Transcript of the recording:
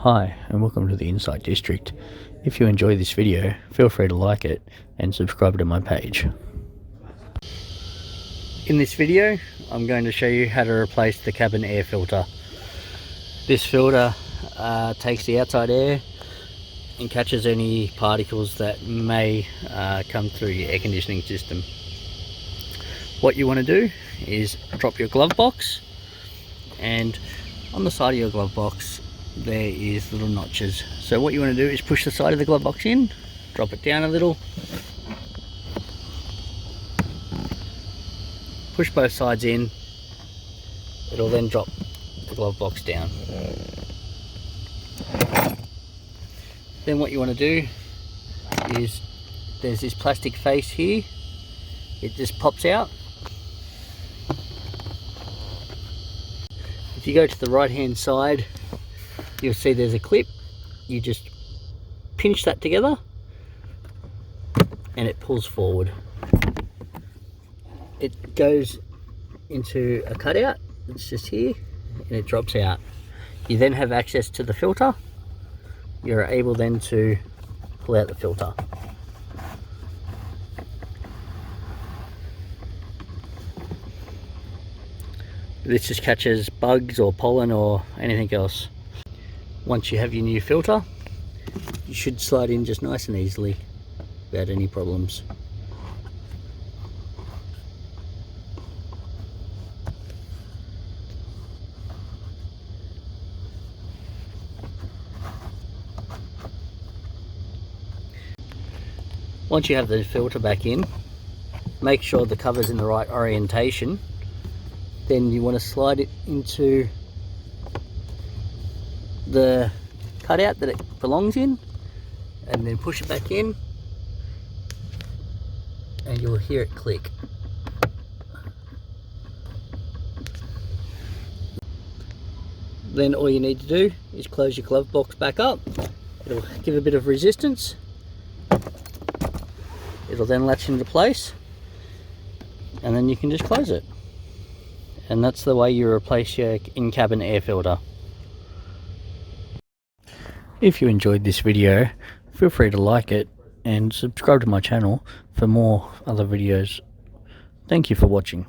Hi and welcome to the Insight District. If you enjoy this video, feel free to like it and subscribe to my page. In this video, I'm going to show you how to replace the cabin air filter. This filter takes the outside air and catches any particles that may come through your air conditioning system. What you want to do is drop your glove box, and on the side of your glove box there is little notches. So what you want to do is push the side of the glove box in, drop it down a little, push both sides in, it'll then drop the glove box down. Then what you want to do is, there's this plastic face here, it just pops out. If you go to the right hand side, you'll see there's a clip. You just pinch that together and it pulls forward. It goes into a cutout, it's just here, and it drops out. You then have access to the filter. You're able then to pull out the filter. This just catches bugs or pollen or anything else. Once you have your new filter, you should slide in just nice and easily without any problems. Once you have the filter back in, make sure the cover's in the right orientation. Then you want to slide it into the cutout that it belongs in, and then push it back in, and you'll hear it click. Then all you need to do is close your glove box back up. It'll give a bit of resistance. It'll then latch into place, and then you can just close it. And that's the way you replace your in-cabin air filter. If you enjoyed this video, feel free to like it and subscribe to my channel for more other videos. Thank you for watching.